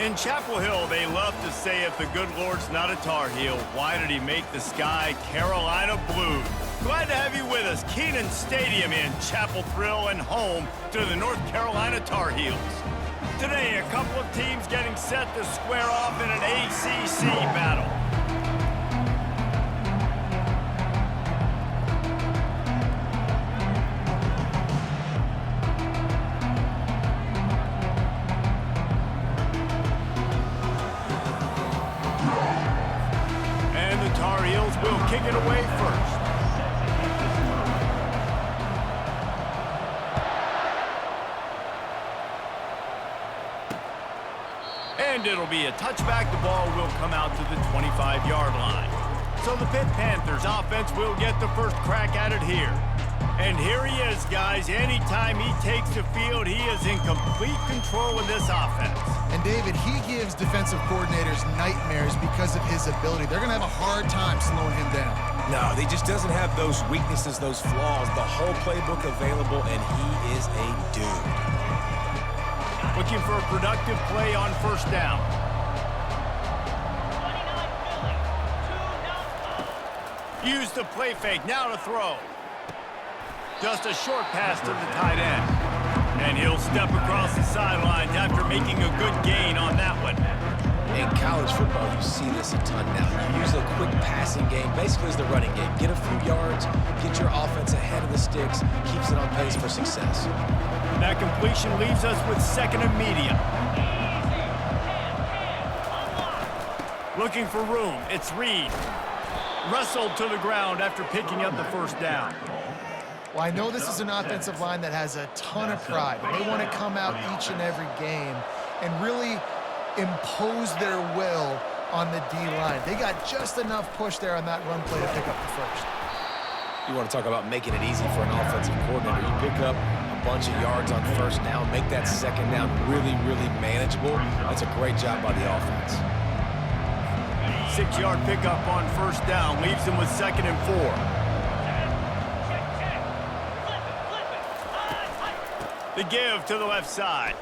In Chapel Hill, they love to say if the good Lord's not a Tar Heel, why did he make the sky Carolina blue? Glad to have you with us. Kenan Stadium in Chapel Thrill and home to the North Carolina Tar Heels. Today, a couple of teams getting set to square off in an ACC battle. And the Tar Heels will kick it away first. And it'll be a touchback. The ball will come out to the 25-yard line. So the Pitt Panthers offense will get the first crack at it here. And here he is, guys. Anytime he takes the field, he is in complete control of this offense. And David, he gives defensive coordinators nightmares because of his ability. They're going to have a hard time slowing him down. No, he just doesn't have those weaknesses, those flaws. The whole playbook available, and he is a dude. Looking for a productive play on first down. Use the play fake, now to throw. Just a short pass to the tight end. And he'll step across the sidelines after making a good gain on that one. In college football, you see this a ton now. You use a quick passing game, basically as the running game. Get a few yards, get your offense ahead of the sticks, keeps it on pace for success. That completion leaves us with second and medium. Looking for room, it's Reed. Wrestled to the ground after picking up the first down. Well, I know this is an offensive line that has a ton of pride. They want to come out each and every game and really impose their will on the D-line. They got just enough push there on that run play to pick up the first. You want to talk about making it easy for an offensive coordinator. You pick up a bunch of yards on first down, make that second down really, really manageable. That's a great job by the offense. 6-yard pickup on first down leaves them with second and 4. The give to the left side.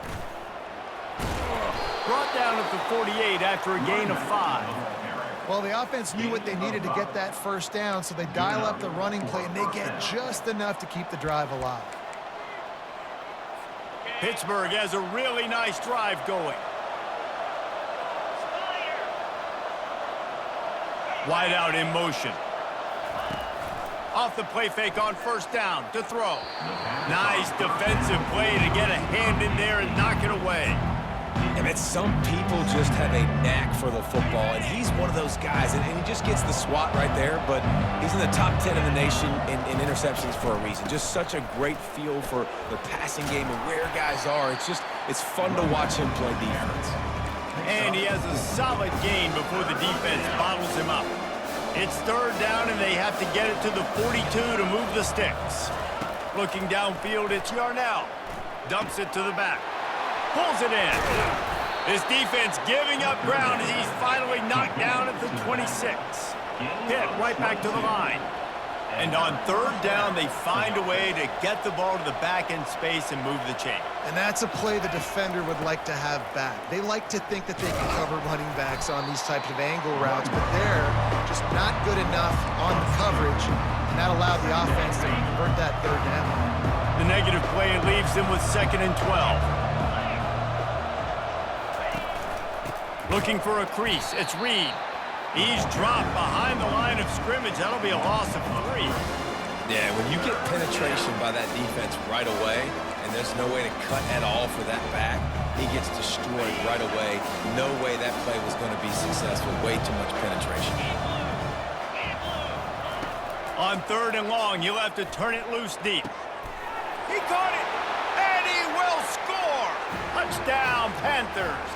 Brought down at the 48 after a gain of 5. Well, the offense knew what they needed to get that first down, so they dial up the running play, and they get just enough to keep the drive alive. Pittsburgh has a really nice drive going. Wide out in motion. Off the play fake on first down to throw. Nice defensive play to get a hand in there and knock it away. And some people just have a knack for the football, and he's one of those guys, and he just gets the swat right there, but he's in the top 10 in the nation in interceptions for a reason. Just such a great feel for the passing game and where guys are. It's fun to watch him play defense. And he has a solid gain before the defense bottles him up. It's third down, and they have to get it to the 42 to move the sticks. Looking downfield, it's Yarnell. Dumps it to the back. Pulls it in. His defense giving up ground as he's finally knocked down at the 26. Pitt right back to the line. And on third down, they find a way to get the ball to the back end space and move the chain. And that's a play the defender would like to have back. They like to think that they can cover running backs on these types of angle routes, but they're just not good enough on the coverage, and that allowed the offense to convert that third down. The negative play leaves them with second and 12. Looking for a crease, it's Reed. He's dropped behind the line of scrimmage. That'll be a loss of 3. Yeah, when you get penetration by that defense right away, and there's no way to cut at all for that back, he gets destroyed right away. No way that play was going to be successful. Way too much penetration. On third and long, he'll have to turn it loose deep. He caught it, and he will score. Touchdown, Panthers.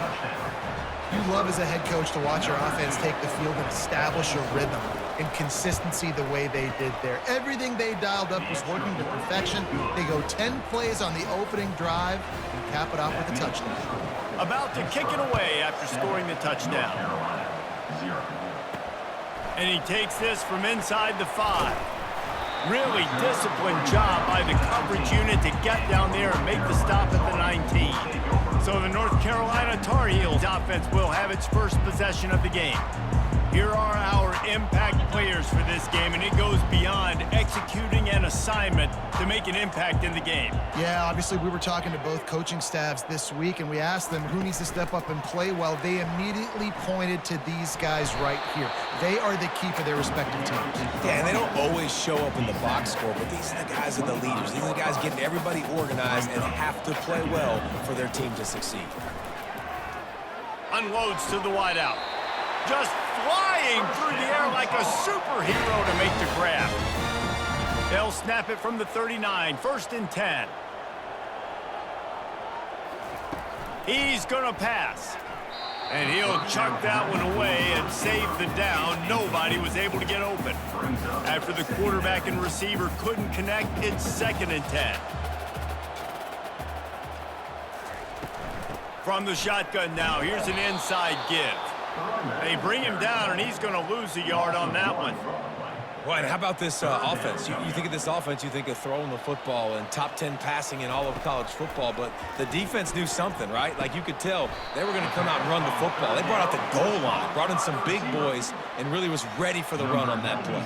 You love as a head coach to watch your offense take the field and establish a rhythm and consistency the way they did there. Everything they dialed up was working to perfection. They go 10 plays on the opening drive and cap it off with a touchdown. About to kick it away after scoring the touchdown. And he takes this from inside the 5. Really disciplined job by the coverage unit to get down there and make the stop at the 19. So the North Carolina Tar Heels offense will have its first possession of the game. Here are our impact players for this game, and it goes beyond executing an assignment to make an impact in the game. Yeah, obviously we were talking to both coaching staffs this week, and we asked them who needs to step up and play well. They immediately pointed to these guys right here. They are the key for their respective teams. Yeah, and they don't always show up in the box score, but these are the guys that are the leaders. These are the guys getting everybody organized and have to play well for their team to succeed. Unloads to the wideout. Just flying through the air like a superhero to make the grab. They'll snap it from the 39, 1st and 10. He's gonna pass. And he'll chuck that one away and save the down. Nobody was able to get open. After the quarterback and receiver couldn't connect, it's 2nd and 10. From the shotgun now, here's an inside give. They bring him down, and he's going to lose a yard on that one. Well, and how about this offense? You think of this offense, you think of throwing the football and top 10 passing in all of college football, but the defense knew something, right? Like you could tell they were going to come out and run the football. They brought out the goal line, brought in some big boys, and really was ready for the run on that play.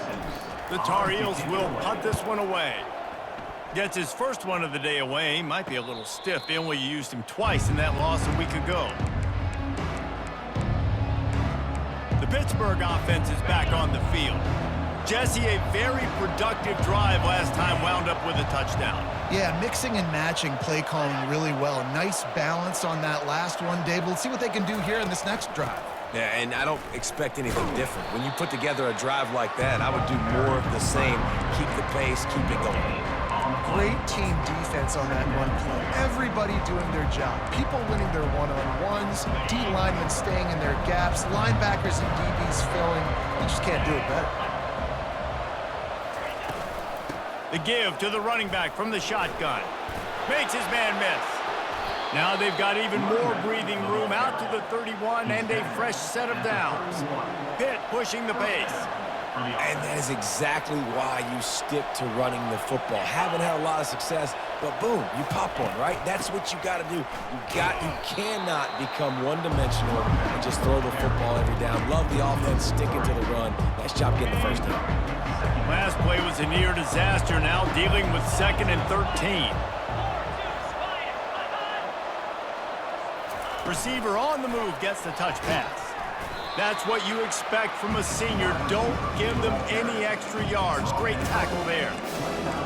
The Tar Heels will punt this one away. Gets his first one of the day away. Might be a little stiff. They only used him twice in that loss a week ago. The Pittsburgh offense is back on the field. Jesse, a very productive drive last time, wound up with a touchdown. Yeah, mixing and matching play calling really well. Nice balance on that last one, Dave. Let's see what they can do here in this next drive. Yeah, and I don't expect anything different. When you put together a drive like that, I would do more of the same. Keep the pace, keep it going. Great team defense on that run play. Everybody doing their job. People winning their one-on-ones, D linemen staying in their gaps, linebackers and DBs filling. You just can't do it better. The give to the running back from the shotgun. Makes his man miss. Now they've got even more breathing room out to the 31 and a fresh set of downs. Pitt pushing the pace. And that is exactly why you stick to running the football. Haven't had a lot of success, but boom, you pop one, right? That's what you got to do. You cannot become one-dimensional and just throw the football every down. Love the offense, sticking to the run. Nice job getting the first down. Last play was a near disaster, now dealing with 2nd and 13. Receiver on the move gets the touch pass. That's what you expect from a senior. Don't give them any extra yards. Great tackle there.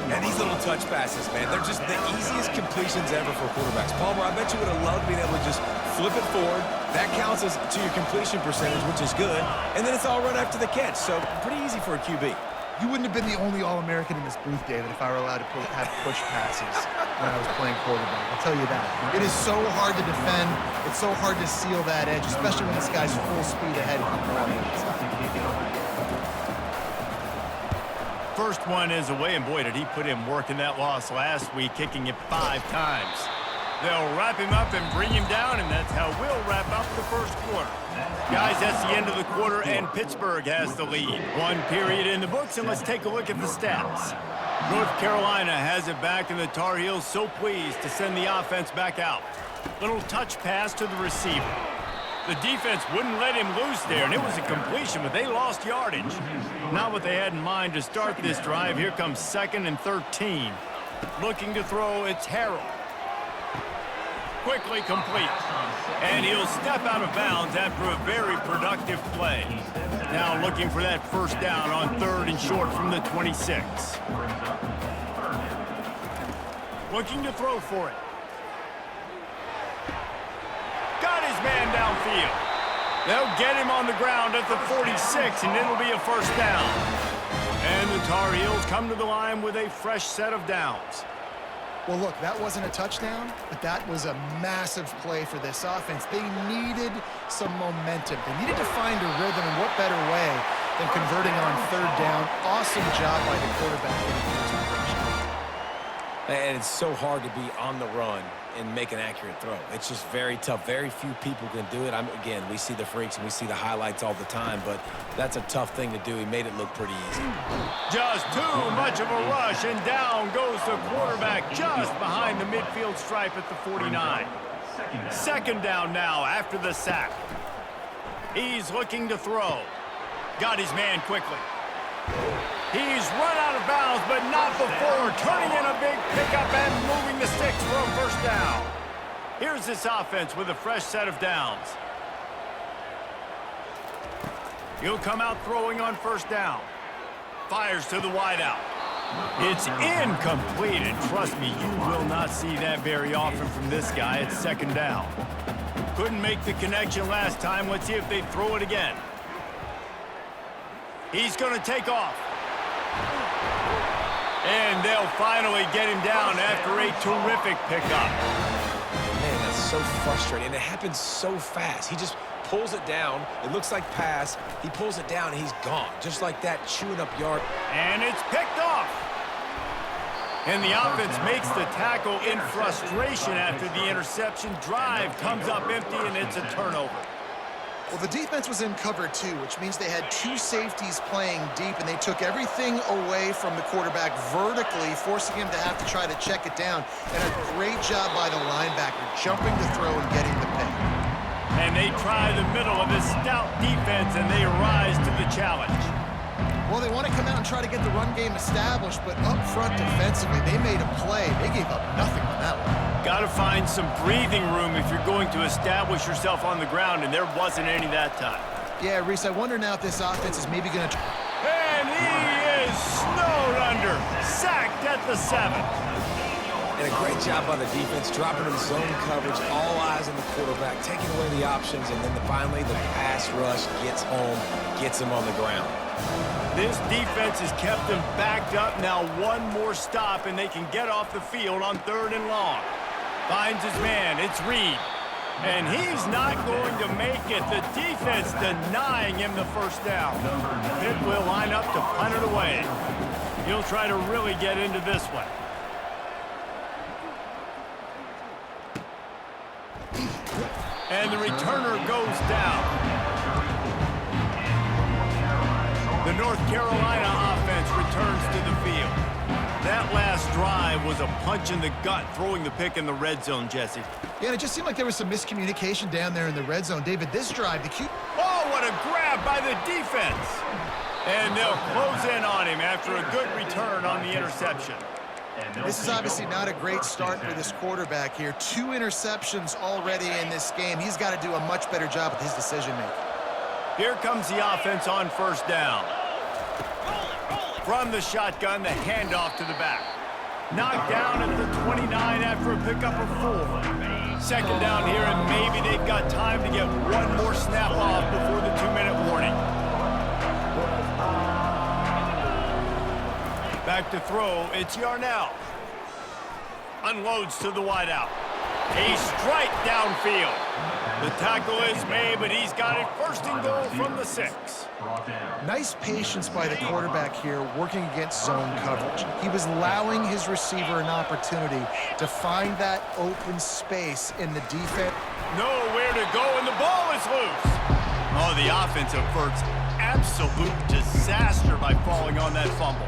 And these little touch passes, man, they're just the easiest completions ever for quarterbacks. Palmer, I bet you would have loved being able to just flip it forward. That counts as to your completion percentage, which is good. And then it's all run after the catch, so pretty easy for a QB. You wouldn't have been the only All-American in this booth, David, if I were allowed to have push passes when I was playing quarterback. I'll tell you that. It is so hard to defend. It's so hard to seal that edge, especially when this guy's full speed ahead. First one is away, and boy, did he put in work in that loss last week, kicking it 5 times. They'll wrap him up and bring him down, and that's how we'll wrap up the first quarter. Guys, that's the end of the quarter, and Pittsburgh has the lead. 1 period in the books, and let's take a look at the stats. North Carolina has it back, and the Tar Heels so pleased to send the offense back out. Little touch pass to the receiver. The defense wouldn't let him loose there, and it was a completion, but they lost yardage. Not what they had in mind to start this drive. Here comes 2nd and 13. Looking to throw, it's Harrell. Quickly complete. And he'll step out of bounds after a very productive play. Now looking for that first down on 3rd and short from the 26. Looking to throw for it. Got his man downfield. They'll get him on the ground at the 46, and it'll be a first down. And the Tar Heels come to the line with a fresh set of downs. Well, look, that wasn't a touchdown, but that was a massive play for this offense. They needed some momentum. They needed to find a rhythm, and what better way than converting on 3rd down. Awesome job by the quarterback in the first position. And it's so hard to be on the run and make an accurate throw. It's just very tough. Very few people can do it. Again, we see the freaks and we see the highlights all the time, but that's a tough thing to do. He made it look pretty easy. Just too much of a rush, and down goes the quarterback just behind the midfield stripe at the 49. Second down now after the sack. He's looking to throw. Got his man quickly. He's run out of bounds, but not before turning in a big pickup and moving the sticks for a first down. Here's this offense with a fresh set of downs. He'll come out throwing on first down. Fires to the wideout. It's incomplete, and trust me, you will not see that very often from this guy at second down. Couldn't make the connection last time. Let's see if they throw it again. He's going to take off. And they'll finally get him down after a terrific pickup. Man, that's so frustrating. And it happens so fast. He just pulls it down. It looks like pass. He pulls it down, and he's gone. Just like that, chewing up yard. And it's picked off. And the offense makes the tackle in frustration after the interception. Drive comes up empty, and it's a turnover. Well, the defense was in cover two, which means they had two safeties playing deep, and they took everything away from the quarterback vertically, forcing him to have to try to check it down. And a great job by the linebacker, jumping to throw and getting the pick. And they try the middle of this stout defense, and they rise to the challenge. Well, they want to come out and try to get the run game established, but up front defensively, they made a play. They gave up nothing on that one. Got to find some breathing room if you're going to establish yourself on the ground, and there wasn't any that time. Yeah, Reese, I wonder now if this offense is maybe going to... And he is snowed under, sacked at the 7. And a great job by the defense, dropping in zone coverage, all eyes on the quarterback, taking away the options, and then finally the pass rush gets home, gets him on the ground. This defense has kept them backed up. Now one more stop, and they can get off the field on 3rd and long. Finds his man. It's Reed. And he's not going to make it. The defense denying him the first down. Pitt will line up to punt it away. He'll try to really get into this one. And the returner goes down. The North Carolina offense returns to the field. That last drive was a punch in the gut, throwing the pick in the red zone, Jesse. Yeah, and it just seemed like there was some miscommunication down there in the red zone. David, this drive, the Q... Oh, what a grab by the defense! And they'll close in on him after a good return on the interception. This is obviously not a great start for this quarterback here. 2 interceptions already in this game. He's got to do a much better job with his decision-making. Here comes the offense on first down. From the shotgun, the handoff to the back. Knocked down at the 29 after a pickup of 4. Second down here, and maybe they've got time to get one more snap off before the 2-minute warning. Back to throw, it's Yarnell. Unloads to the wideout. A strike downfield. The tackle is made, but he's got it 1st and goal from the 6. Nice patience by the quarterback here, working against zone coverage. He was allowing his receiver an opportunity to find that open space in the defense. Nowhere to go, and the ball is loose. Oh, the offense averts absolute disaster by falling on that fumble.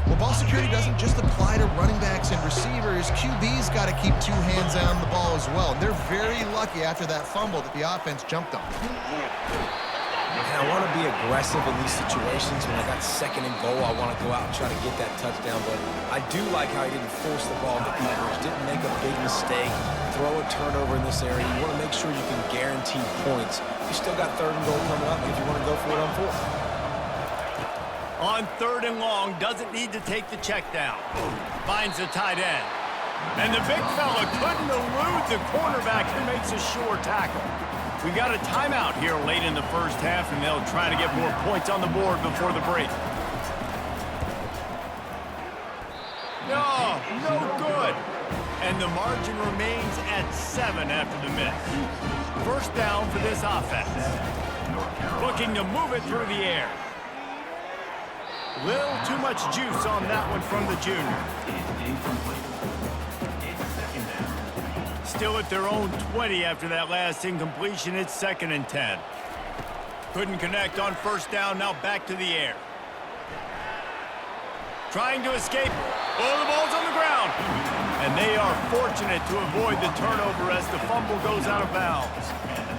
Well, ball security doesn't just apply to running backs and receivers. QB's got to keep 2 hands on the ball as well. And they're very lucky after that fumble that the offense jumped on. And I want to be aggressive in these situations. When I got 2nd and goal, I want to go out and try to get that touchdown. But I do like how he didn't force the ball into coverage, didn't make a big mistake, throw a turnover in this area. You want to make sure you can guarantee points. You still got 3rd and goal coming up if you want to go for it on 4th. On 3rd and long, doesn't need to take the check down. Finds the tight end. And the big fella couldn't elude the cornerback who makes a sure tackle. We got a timeout here late in the first half, and they'll try to get more points on the board before the break. No, no good. And the margin remains at 7 after the miss. First down for this offense. Looking to move it through the air. Little too much juice on that one from the junior. Still at their own 20 after that last incompletion. It's 2nd and 10. Couldn't connect on first down. Now back to the air. Trying to escape. Oh, the ball's on the ground. And they are fortunate to avoid the turnover as the fumble goes out of bounds.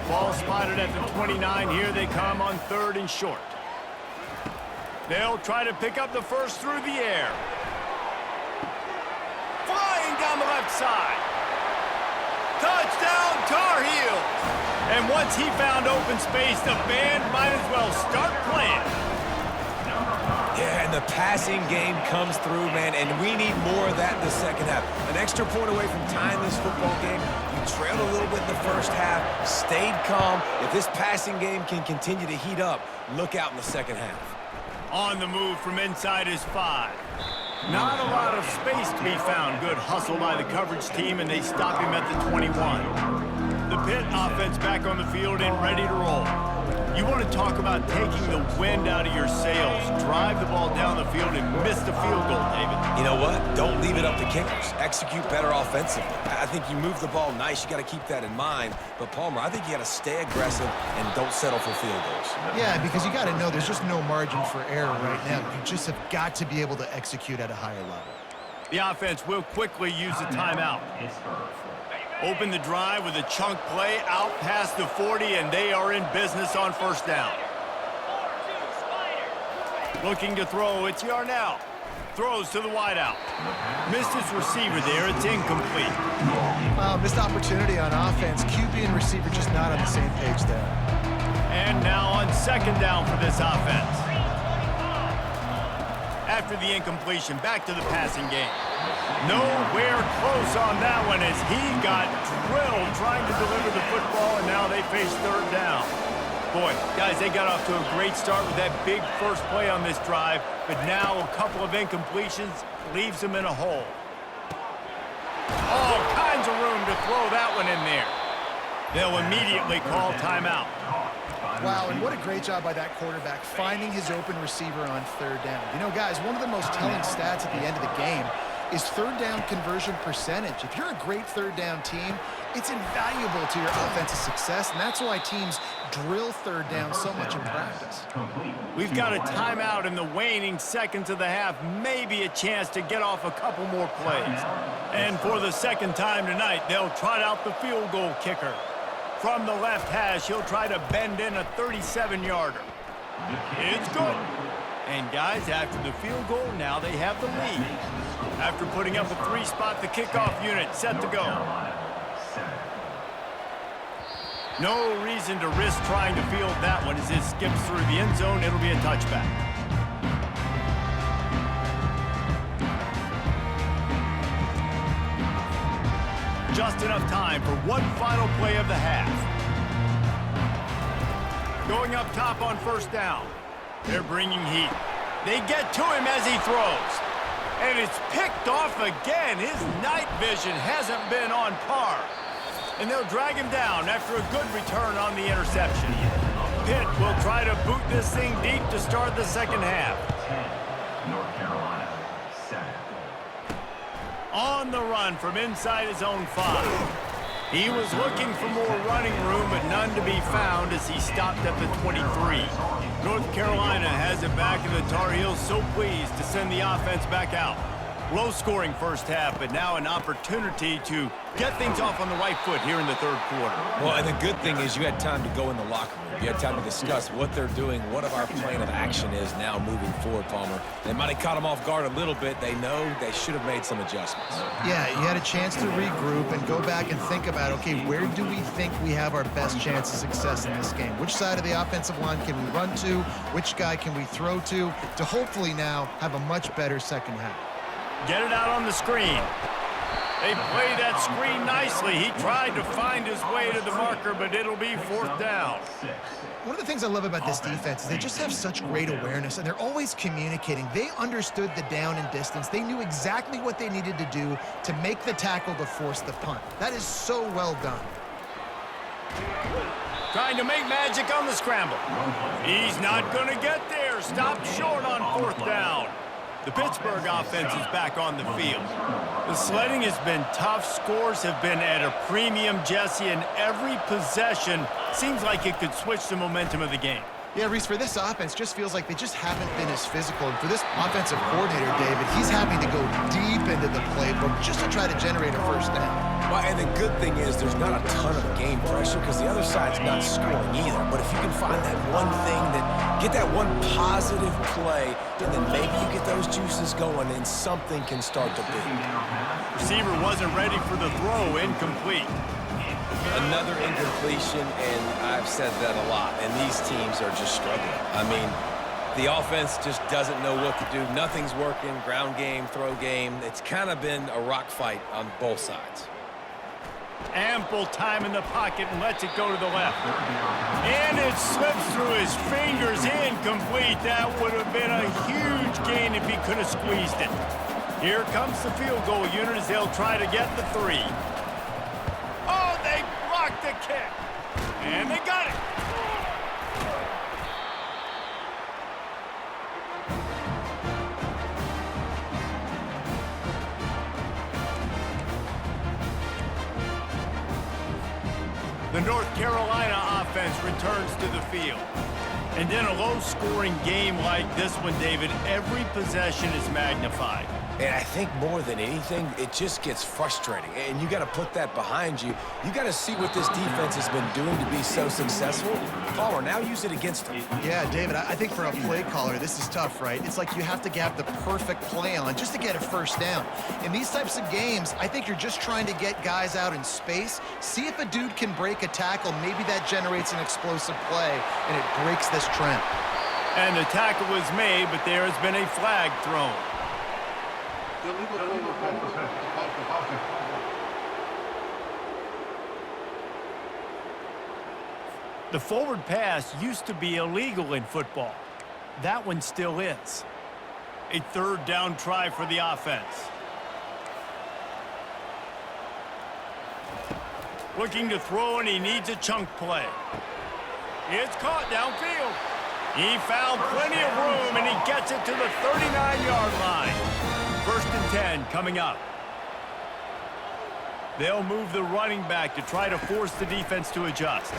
Ball spotted at the 29. Here they come on 3rd and short. They'll try to pick up the first through the air. Flying down the left side. Touchdown, Tar Heels. And once he found open space, the band might as well start playing. Yeah, and the passing game comes through, man, and we need more of that in the second half. An extra point away from tying this football game. You trailed a little bit in the first half, stayed calm. If this passing game can continue to heat up, look out in the second half. On the move from inside his 5. Not a lot of space to be found. Good hustle by the coverage team, and they stop him at the 21. The Pitt offense back on the field and ready to roll. You want to talk about taking the wind out of your sails. Drive the ball down the field and miss the field goal, David. You know what? Don't leave it up to kickers. Execute better offensively. I think you move the ball nice. You got to keep that in mind. But, Palmer, I think you got to stay aggressive and don't settle for field goals. Yeah, because you got to know there's just no margin for error right now. You just have got to be able to execute at a higher level. The offense will quickly use a timeout. Open the drive with a chunk play out past the 40, and they are in business on first down. Looking to throw, it's Yarnell. Throws to the wideout. Missed his receiver there, it's incomplete. Missed opportunity on offense. QB and receiver just not on the same page there. And now on 2nd down for this offense. After the incompletion, back to the passing game. Nowhere close on that one as he got drilled trying to deliver the football, and now they face 3rd down. Boy, guys, they got off to a great start with that big first play on this drive, but now a couple of incompletions leaves them in a hole. All kinds of room to throw that one in there. They'll immediately call timeout. Wow, and what a great job by that quarterback finding his open receiver on 3rd down. You know, guys, one of the most telling stats at the end of the game is 3rd down conversion percentage. If you're a great 3rd down team, it's invaluable to your offensive success, and that's why teams drill 3rd down so much in practice. We've got a timeout in the waning seconds of the half, maybe a chance to get off a couple more plays. And for the 2nd time tonight, they'll trot out the field goal kicker. From the left hash, he'll try to bend in a 37-yarder. It's good. And guys, after the field goal, now they have the lead. After putting up a 3-spot, the kickoff unit set to go. No reason to risk trying to field that one as it skips through the end zone. It'll be a touchback. Just enough time for one final play of the half. Going up top on first down. They're bringing heat. They get to him as he throws. And it's picked off again. His night vision hasn't been on par. And they'll drag him down after a good return on the interception. Pitt will try to boot this thing deep to start the second half. On the run from inside his own 5. He was looking for more running room, but none to be found as he stopped at the 23. North Carolina has it back, and the Tar Heels so pleased to send the offense back out. Low-scoring first half, but now an opportunity to get things off on the right foot here in the 3rd quarter. Well, and the good thing is you had time to go in the locker room. You had time to discuss what they're doing, what our plan of action is now moving forward, Palmer. They might have caught them off guard a little bit. They know they should have made some adjustments. Yeah, you had a chance to regroup and go back and think about, okay, where do we think we have our best chance of success in this game? Which side of the offensive line can we run to? Which guy can we throw to hopefully now have a much better second half? Get it out on the screen. They play that screen nicely. He tried to find his way to the marker, but it'll be 4th down. One of the things I love about this defense is they just have such great awareness, and they're always communicating. They understood the down and distance. They knew exactly what they needed to do to make the tackle to force the punt. That is so well done. Trying to make magic on the scramble. He's not going to get there. Stopped short on 4th down. The Pittsburgh offense is back on the field. The sledding has been tough. Scores have been at a premium, Jesse, and every possession seems like it could switch the momentum of the game. Yeah, Reese, for this offense, just feels like they just haven't been as physical. And for this offensive coordinator, David, he's having to go deep into the playbook just to try to generate a first down. Well, and the good thing is there's not a ton of game pressure because the other side's not scoring either. But if you can find that one thing, get that one positive play, and then maybe you get those juices going and something can start to build. Receiver wasn't ready for the throw, incomplete. Another incompletion, and I've said that a lot, and these teams are just struggling. I mean, the offense just doesn't know what to do. Nothing's working, ground game, throw game. It's kind of been a rock fight on both sides. Ample time in the pocket and lets it go to the left. And it slips through his fingers, incomplete. That would have been a huge gain if he could have squeezed it. Here comes the field goal unit as they'll try to get the 3. Oh, they blocked the kick. And they got it. The North Carolina offense returns to the field. And in a low-scoring game like this one, David, every possession is magnified. And I think more than anything, it just gets frustrating. And you got to put that behind you. You got to see what this defense has been doing to be so successful. Caller, now use it against them. Yeah, David, I think for a play caller, this is tough, right? It's like you have to have the perfect play on just to get a first down. In these types of games, I think you're just trying to get guys out in space, see if a dude can break a tackle. Maybe that generates an explosive play, and it breaks this trend. And the tackle was made, but there has been a flag thrown. The forward pass used to be illegal in football. That one still is. A third down try for the offense. Looking to throw, and he needs a chunk play. It's caught downfield. He found plenty of room, and he gets it to the 39-yard line. 1st and 10 coming up. They'll move the running back to try to force the defense to adjust.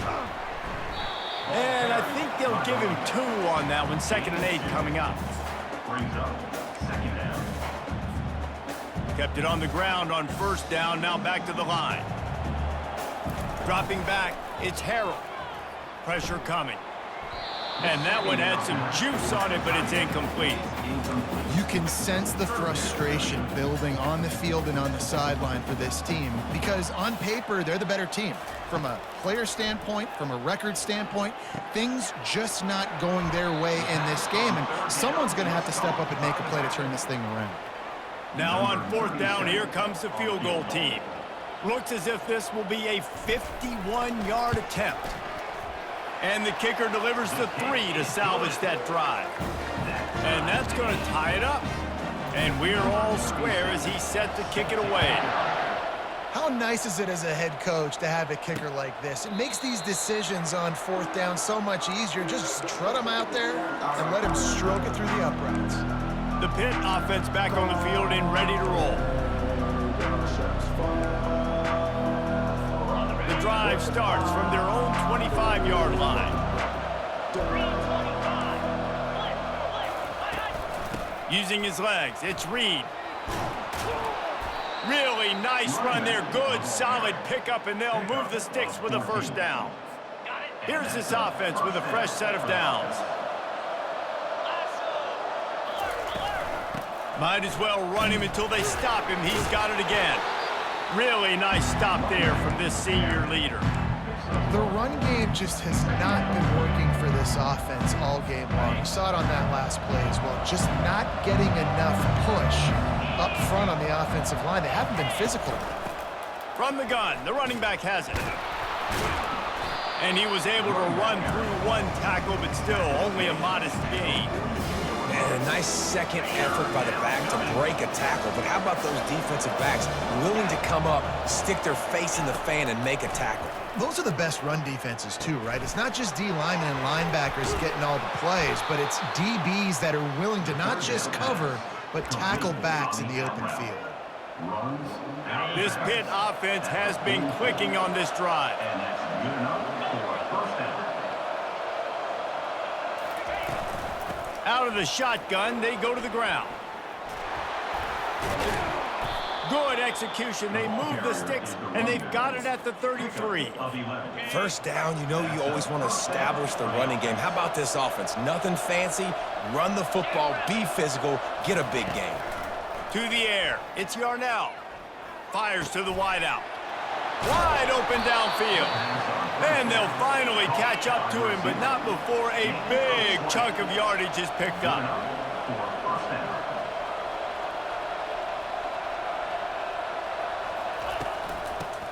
And I think they'll give him 2 on that one. 2nd and 8 coming up. Kept it on the ground on 1st down. Now back to the line. Dropping back, it's Harrell. Pressure coming. And that one had some juice on it, but it's incomplete. You can sense the frustration building on the field and on the sideline for this team because on paper, they're the better team. From a player standpoint, from a record standpoint, things just not going their way in this game, and someone's going to have to step up and make a play to turn this thing around. Now on 4th down, here comes the field goal team. Looks as if this will be a 51-yard attempt. And the kicker delivers the 3 to salvage that drive. And that's going to tie it up. And we're all square as he's set to kick it away. How nice is it as a head coach to have a kicker like this? It makes these decisions on 4th down so much easier. Just trot him out there and let him stroke it through the uprights. The Pitt offense back on the field and ready to roll. The drive starts from their own 25-yard line. Using his legs, it's Reed. Really nice run there. Good, solid pickup, and they'll move the sticks with a 1st down. Here's this offense with a fresh set of downs. Might as well run him until they stop him. He's got it again. Really nice stop there from this senior leader. The run game just has not been working for this offense all game long. You saw it on that last play as well. Just not getting enough push up front on the offensive line. They haven't been physical. From the gun, the running back has it. And he was able to run through 1 tackle, but still only a modest gain. And a nice second effort by the back to break a tackle. But how about those defensive backs willing to come up, stick their face in the fan, and make a tackle? Those are the best run defenses too, right? It's not just D linemen and linebackers getting all the plays, but it's DBs that are willing to not just cover, but tackle backs in the open field. This Pitt offense has been clicking on this drive. Out of the shotgun, they go to the ground. Good execution. They move the sticks, and they've got it at the 33. First down, you know you always want to establish the running game. How about this offense? Nothing fancy. Run the football, be physical, get a big gain. To the air. It's Yarnell. Fires to the wideout. Wide open downfield. And they'll finally catch up to him, but not before a big chunk of yardage is picked up.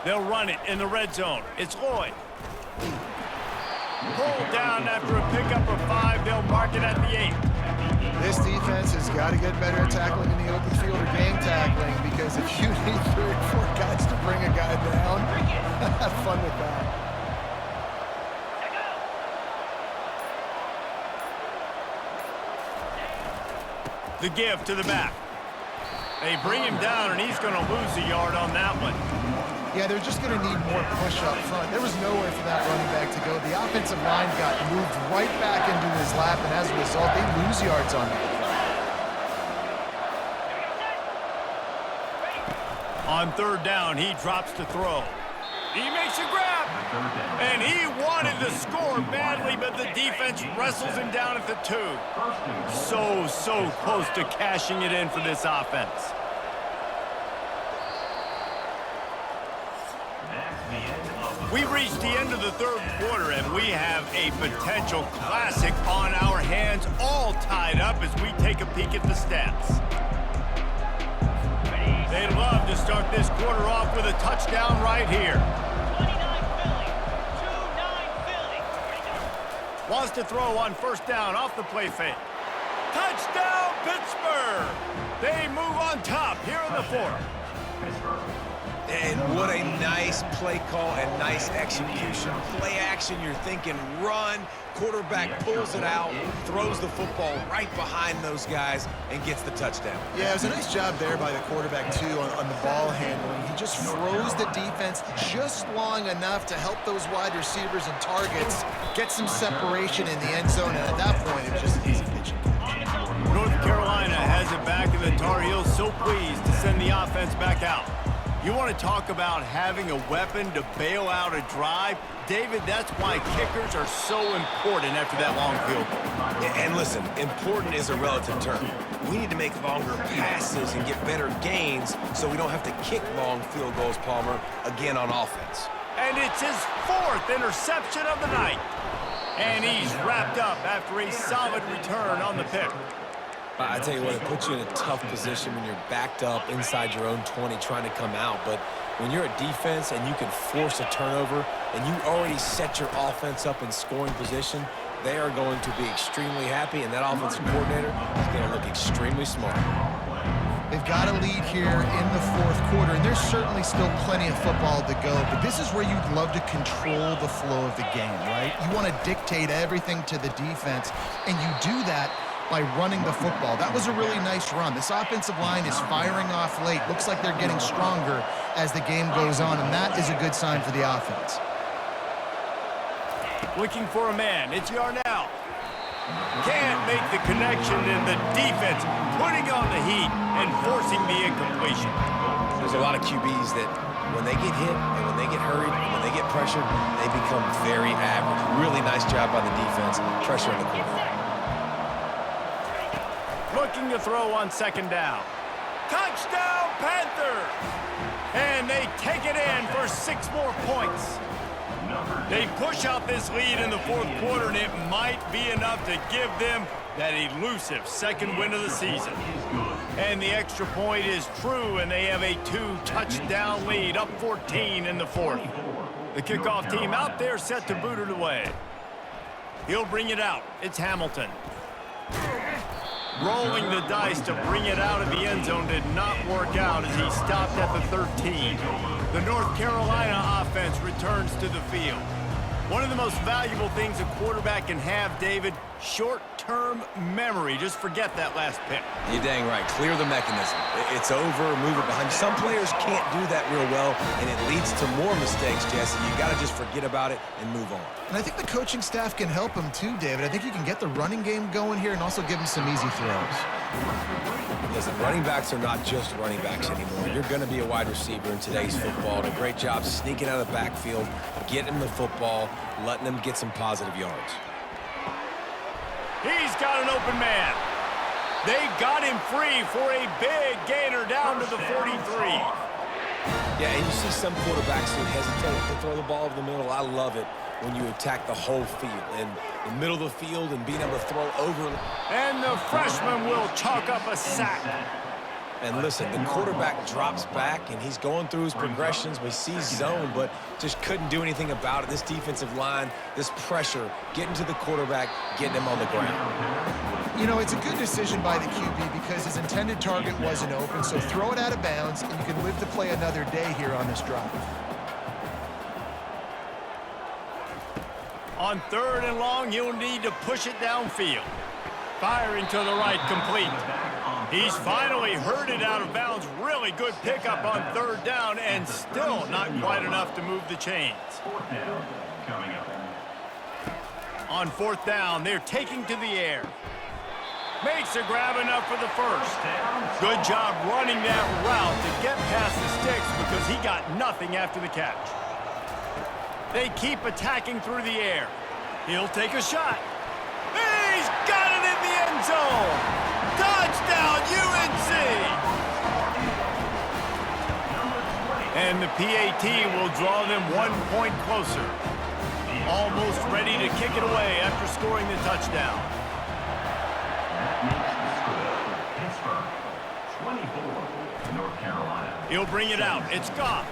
They'll run it in the red zone. It's Lloyd. Pulled down after a pickup of 5. They'll mark it at the 8. This defense has got to get better at tackling in the open field or game tackling, because if you need 3 or 4 guys to bring a guy down, have fun with that. The give to the back. They bring him down, and he's going to lose a yard on that one. Yeah, they're just going to need more push up front. There was nowhere for that running back to go. The offensive line got moved right back into his lap, and as a result, they lose yards on that. On third down, he drops to throw. He makes a grab, and he wanted to score badly, but the defense wrestles him down at the 2. So close to cashing it in for this offense. We reached the end of the third quarter, and we have a potential classic on our hands, all tied up as we take a peek at the stats. They'd love to start this quarter off with a touchdown right here. 29 Philly. Wants to throw on first down off the play fake. Touchdown, Pittsburgh! They move on top here in the 4th. And what a nice play call and nice execution. Play action, you're thinking run. Quarterback pulls it out, throws the football right behind those guys, and gets the touchdown. Yeah, it was a nice job there by the quarterback, too, on the ball handling. He just froze the defense just long enough to help those wide receivers and targets get some separation in the end zone, and at that point, it was just an easy pitch. North Carolina has it back, and the Tar Heels so pleased to send the offense back out. You want to talk about having a weapon to bail out a drive? David, that's why kickers are so important after that long field goal. And listen, important is a relative term. We need to make longer passes and get better gains so we don't have to kick long field goals, Palmer, again on offense. And it's his 4th interception of the night. And he's wrapped up after a solid return on the pick. I tell you what, it puts you in a tough position when you're backed up inside your own 20 trying to come out. But when you're a defense and you can force a turnover and you already set your offense up in scoring position, they are going to be extremely happy, and that offensive coordinator is going to look extremely smart. They've got a lead here in the 4th quarter, and there's certainly still plenty of football to go, but this is where you'd love to control the flow of the game, right? You want to dictate everything to the defense, and you do that by running the football. That was a really nice run. This offensive line is firing off late. Looks like they're getting stronger as the game goes on, and that is a good sign for the offense. Looking for a man. It's Yarnell. Can't make the connection, and the defense putting on the heat and forcing the incompletion. There's a lot of QBs that when they get hit and when they get hurried and when they get pressured, they become very average. Really nice job by the defense, pressuring the quarterback. Looking to throw on second down. Touchdown, Panthers! And they take it in for 6 more points. They push out this lead in the 4th quarter, and it might be enough to give them that elusive 2nd win of the season. And the extra point is true, and they have a 2-touchdown lead, up 14 in the 4th. The kickoff team out there set to boot it away. He'll bring it out. It's Hamilton. Rolling the dice to bring it out of the end zone did not work out as he stopped at the 13. The North Carolina offense returns to the field. One of the most valuable things a quarterback can have, David, short-term memory. Just forget that last pick. You're dang right. Clear the mechanism. It's over, move it behind. Some players can't do that real well, and it leads to more mistakes, Jesse. You got to just forget about it and move on. And I think the coaching staff can help him too, David. I think you can get the running game going here and also give him some easy throws. Listen, running backs are not just running backs anymore. You're going to be a wide receiver in today's football. And a great job sneaking out of the backfield, getting the football, letting them get some positive yards. He's got an open man. They got him free for a big gainer down to the 43. Yeah, and you see some quarterbacks who hesitate to throw the ball over the middle. I love it when you attack the whole field. And the middle of the field and being able to throw over. And the freshman will chalk up a sack. And listen, the quarterback drops back, and he's going through his progressions. We see zone, but just couldn't do anything about it. This defensive line, this pressure, getting to the quarterback, getting him on the ground. You know, it's a good decision by the QB because his intended target wasn't open, so throw it out of bounds, and you can live to play another day here on this drive. On 3rd and long, he'll need to push it downfield. Firing to the right, complete. He's finally heard it out of bounds. Really good pickup on 3rd down, and still not quite enough to move the chains. On 4th down, they're taking to the air. Makes a grab enough for the first. Good job running that route to get past the sticks because he got nothing after the catch. They keep attacking through the air. He'll take a shot. He's got it in the end zone. Touchdown, UNC! And the PAT will draw them 1 point closer. Almost ready to kick it away after scoring the touchdown. He'll bring it out. It's Goff.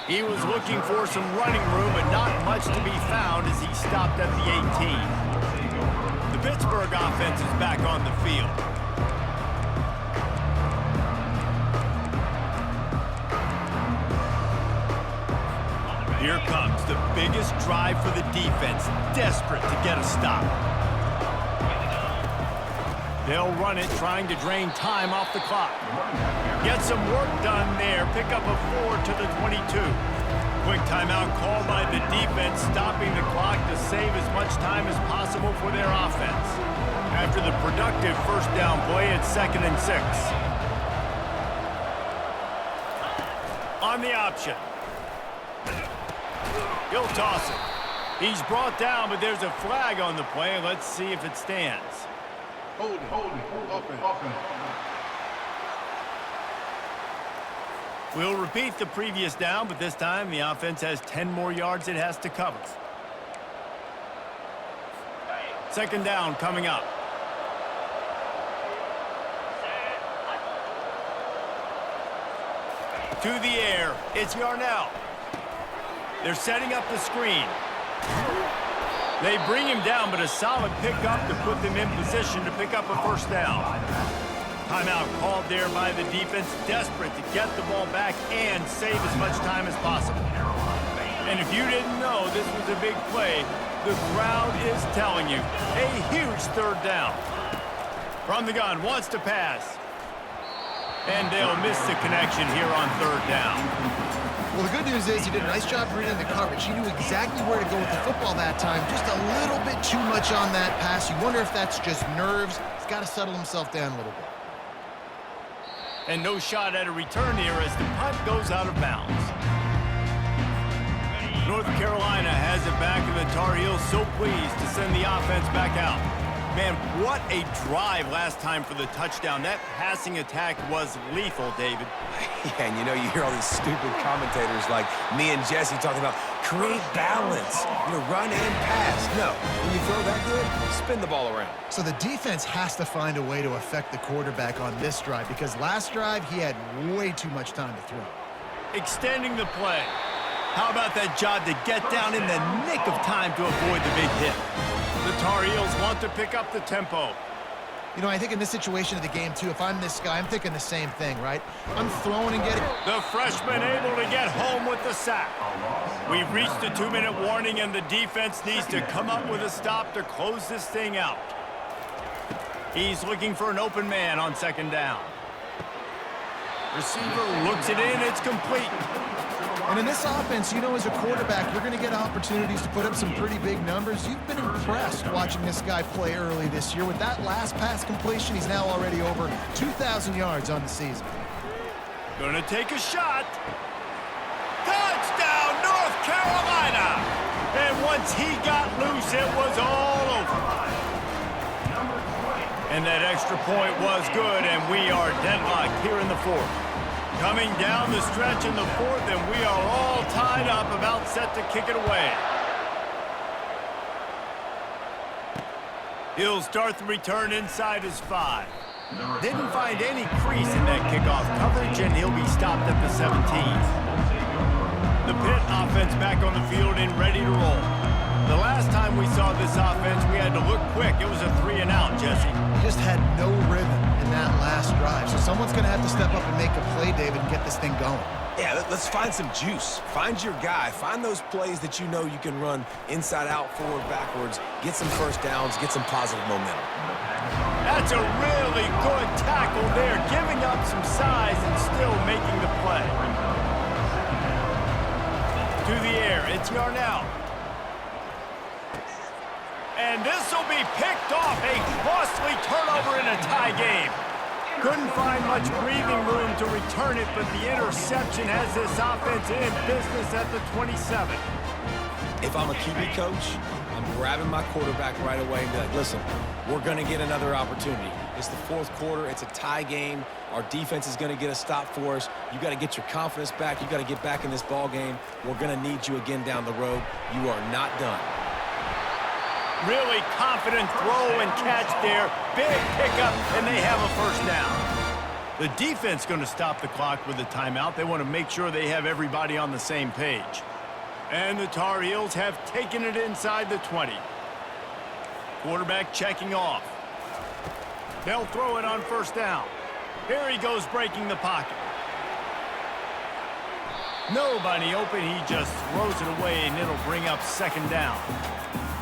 He was looking for some running room, but not much to be found as he stopped at the 18. The Pittsburgh offense is back on the field. Here comes the biggest drive for the defense, desperate to get a stop. They'll run it, trying to drain time off the clock. Get some work done there. Pick up a 4 to the 22. Quick timeout called by the defense, stopping the clock to save as much time as possible for their offense. After the productive first down play, it's 2nd and 6. On the option. He'll toss it. He's brought down, but there's a flag on the play. Let's see if it stands. Hold it, open. We'll repeat the previous down, but this time the offense has 10 more yards it has to cover. 2nd down coming up. To the air, it's Yarnell. They're setting up the screen. They bring him down, but a solid pickup to put them in position to pick up a first down. Timeout called there by the defense, desperate to get the ball back and save as much time as possible. And if you didn't know this was a big play, the crowd is telling you. A huge 3rd down. From the gun, wants to pass. And they'll miss the connection here on 3rd down. Well, the good news is he did a nice job reading the coverage. He knew exactly where to go with the football that time. Just a little bit too much on that pass. You wonder if that's just nerves. He's got to settle himself down a little bit. And no shot at a return here as the punt goes out of bounds. North Carolina has it back, and the Tar Heels so pleased to send the offense back out. Man, what a drive last time for the touchdown. That passing attack was lethal, David. Yeah, and you know, you hear all these stupid commentators like me and Jesse talking about create balance, run and pass. No, when you throw that good, spin the ball around. So the defense has to find a way to affect the quarterback on this drive because last drive he had way too much time to throw. Extending the play. How about that job to get down in the nick of time to avoid the big hit? The Tar Heels want to pick up the tempo. You know, I think in this situation of the game, too, if I'm this guy, I'm thinking the same thing, right? I'm throwing and getting... The freshman able to get home with the sack. We've reached the 2-minute warning, and the defense needs to come up with a stop to close this thing out. He's looking for an open man on second down. Receiver looks it in. It's complete. And in this offense, you know, as a quarterback, you're going to get opportunities to put up some pretty big numbers. You've been impressed watching this guy play early this year. With that last pass completion, he's now already over 2,000 yards on the season. Gonna take a shot. Touchdown, North Carolina! And once he got loose, it was all over. And that extra point was good, and we are deadlocked here in the fourth. Coming down the stretch in the fourth, and we are all tied up, about set to kick it away. He'll start the return inside his 5. Didn't find any crease in that kickoff coverage, and he'll be stopped at the 17. The Pitt offense back on the field and ready to roll. The last time we saw this offense, we had to look quick. It was a 3-and-out, Jesse. Just had no rhythm in that last drive. So someone's going to have to step up and make a play, David, and get this thing going. Yeah, let's find some juice. Find your guy. Find those plays that you know you can run inside out, forward, backwards. Get some first downs. Get some positive momentum. That's a really good tackle there, giving up some size and still making the play. To the air, it's Yarnell. And this will be picked off, a costly turnover in a tie game. Couldn't find much breathing room to return it, but the interception has this offense in business at the 27. If I'm a QB coach, I'm grabbing my quarterback right away and be like, listen, we're going to get another opportunity. It's the fourth quarter. It's a tie game. Our defense is going to get a stop for us. You got to get your confidence back. You got to get back in this ball game. We're going to need you again down the road. You are not done. Really confident throw and catch there. Big pickup, and they have a first down. The defense going to stop the clock with a timeout. They want to make sure they have everybody on the same page. And the Tar Heels have taken it inside the 20. Quarterback checking off. They'll throw it on first down. Here he goes breaking the pocket. Nobody open. He just throws it away, and it'll bring up second down.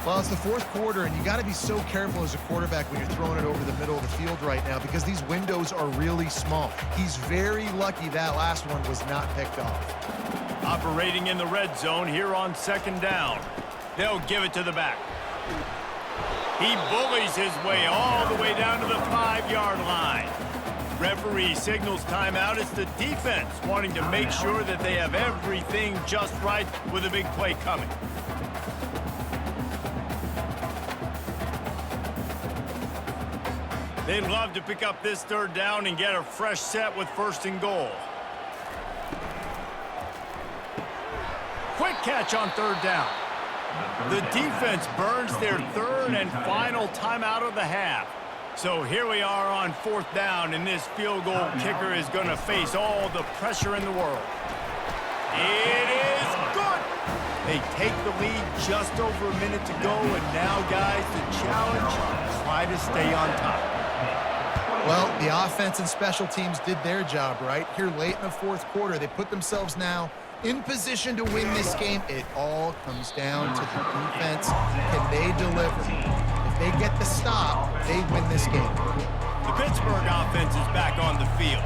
Well, it's the fourth quarter, and you got to be so careful as a quarterback when you're throwing it over the middle of the field right now because these windows are really small. He's very lucky that last one was not picked off. Operating in the red zone here on second down. They'll give it to the back. He bullies his way all the way down to the 5-yard line. Referee signals timeout. It's the defense wanting to make sure that they have everything just right with a big play coming. They'd love to pick up this third down and get a fresh set with first and goal. Quick catch on third down. The defense burns their third and final timeout of the half. So here we are on fourth down, and this field goal kicker is going to face all the pressure in the world. It is good. They take the lead just over a minute to go, and now, guys, the challenge, try to stay on top. Well, the offense and special teams did their job, right? Here late in the fourth quarter, they put themselves now in position to win this game. It all comes down to the defense. Can they deliver? If they get the stop, they win this game. The Pittsburgh offense is back on the field.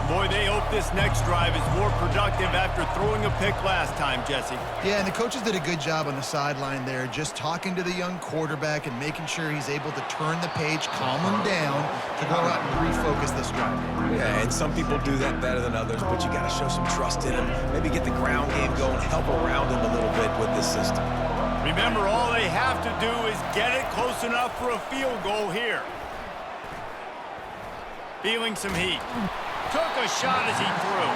Boy, they hope this next drive is more productive after throwing a pick last time, Jesse. Yeah, and the coaches did a good job on the sideline there, just talking to the young quarterback and making sure he's able to turn the page, calm him down, to go out and refocus this drive. Yeah, and some people do that better than others, but you got to show some trust in him. Maybe get the ground game going, help around him a little bit with this system. Remember, all they have to do is get it close enough for a field goal here. Feeling some heat. Took a shot as he threw.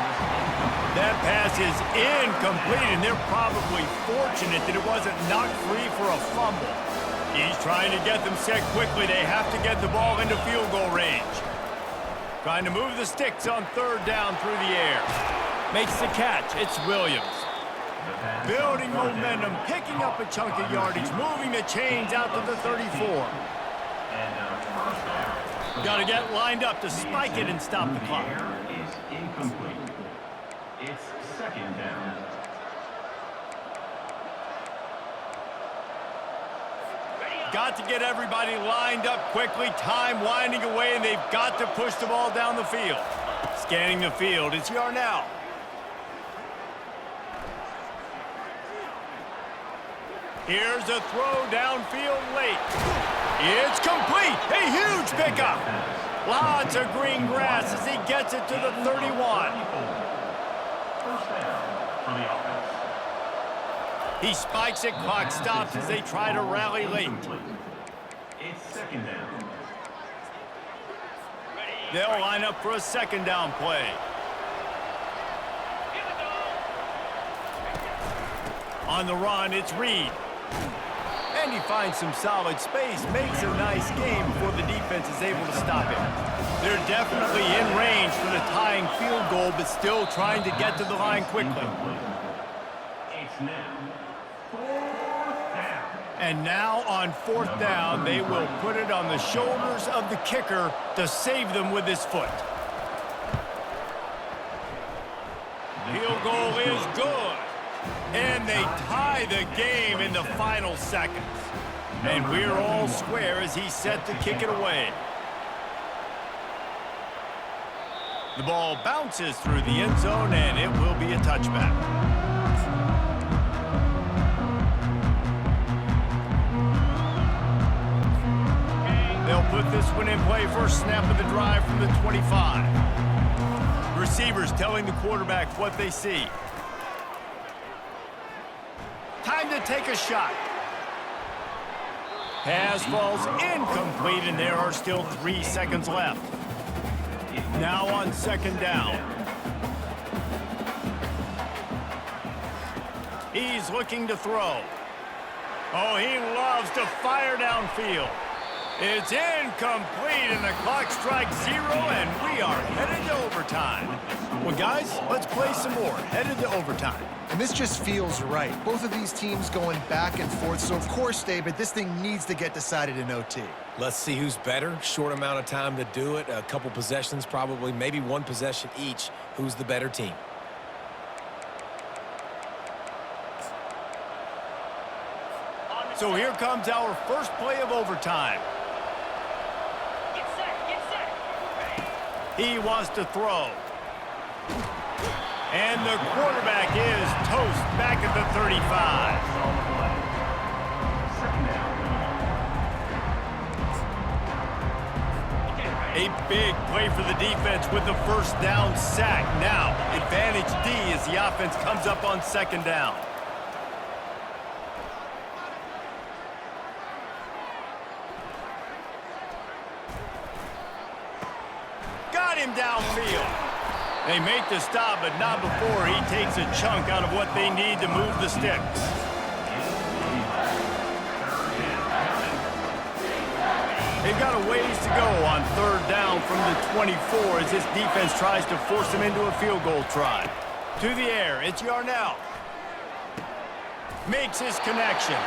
That pass is incomplete, and they're probably fortunate that it wasn't knocked free for a fumble. He's trying to get them set quickly. They have to get the ball into field goal range. Trying to move the sticks on third down through the air. Makes the catch. It's Williams. Building momentum, picking up a chunk of yardage, moving the chains out to the 34. Got to get lined up to spike it and stop the clock. Is incomplete. It's second down. Got to get everybody lined up quickly. Time winding away, and they've got to push the ball down the field. Scanning the field, it's Yarnell. Here's a throw downfield late. It's complete. A huge pickup. Lots of green grass as he gets it to the 31. First down for the offense. He spikes it, clock stops as they try to rally late. It's second down. They'll line up for a second down play. On the run, it's Reed. And he finds some solid space, makes a nice game before the defense is able to stop him. They're definitely in range for the tying field goal, but still trying to get to the line quickly. It's now fourth down. And now on fourth down, they will put it on the shoulders of the kicker to save them with his foot. Field goal is good. And they tie the game in the final seconds. And we're all square as he's set to kick it away. The ball bounces through the end zone, and it will be a touchback. They'll put this one in play. First snap of the drive from the 25. Receivers telling the quarterback what they see. Time to take a shot. Pass falls incomplete, and there are still 3 seconds left. Now on second down. He's looking to throw. Oh, he loves to fire downfield. It's incomplete, and the clock strikes 0, and we are headed to overtime. Well, guys, let's play some more. Headed to overtime. And this just feels right. Both of these teams going back and forth. So, of course, David, this thing needs to get decided in OT. Let's see who's better. Short amount of time to do it. A couple possessions, probably, maybe one possession each. Who's the better team? So here comes our first play of overtime. He wants to throw. And the quarterback is toast back at the 35. A big play for the defense with the first down sack. Now, advantage D as the offense comes up on second down. Got him downfield. They make the stop, but not before he takes a chunk out of what they need to move the sticks. They've got a ways to go on third down from the 24 as this defense tries to force them into a field goal try. To the air, it's Yarnell. Makes his connection.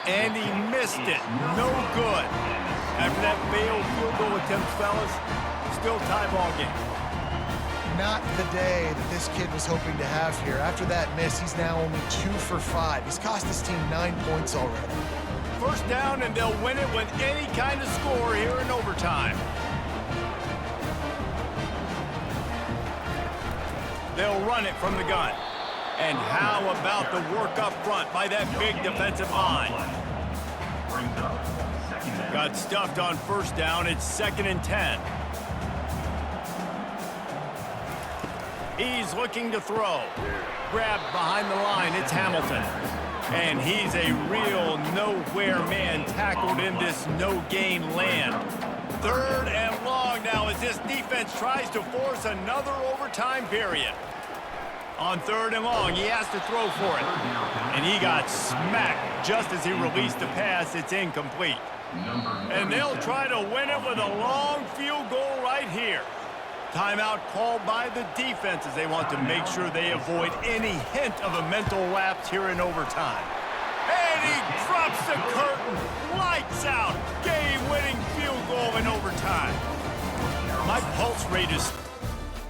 And he missed it. No good. After that failed field goal attempt, fellas, still tie ball game. Not the day that this kid was hoping to have here. After that miss, he's now only 2 for 5. He's cost his team 9 points already. First down, and they'll win it with any kind of score here in overtime. They'll run it from the gun. And how about the work up front by that big defensive line? Got stuffed on first down. It's 2nd and 10. He's looking to throw. Grabbed behind the line. It's Hamilton. And he's a real nowhere man tackled in this no-gain land. 3rd and long now as this defense tries to force another overtime period. On 3rd and long, he has to throw for it. And he got smacked just as he released the pass. It's incomplete. And they'll try to win it with a long field goal right here. Timeout called by the defense as they want to make sure they avoid any hint of a mental lapse here in overtime. And he drops the curtain. Lights out. Game-winning field goal in overtime. My pulse rate is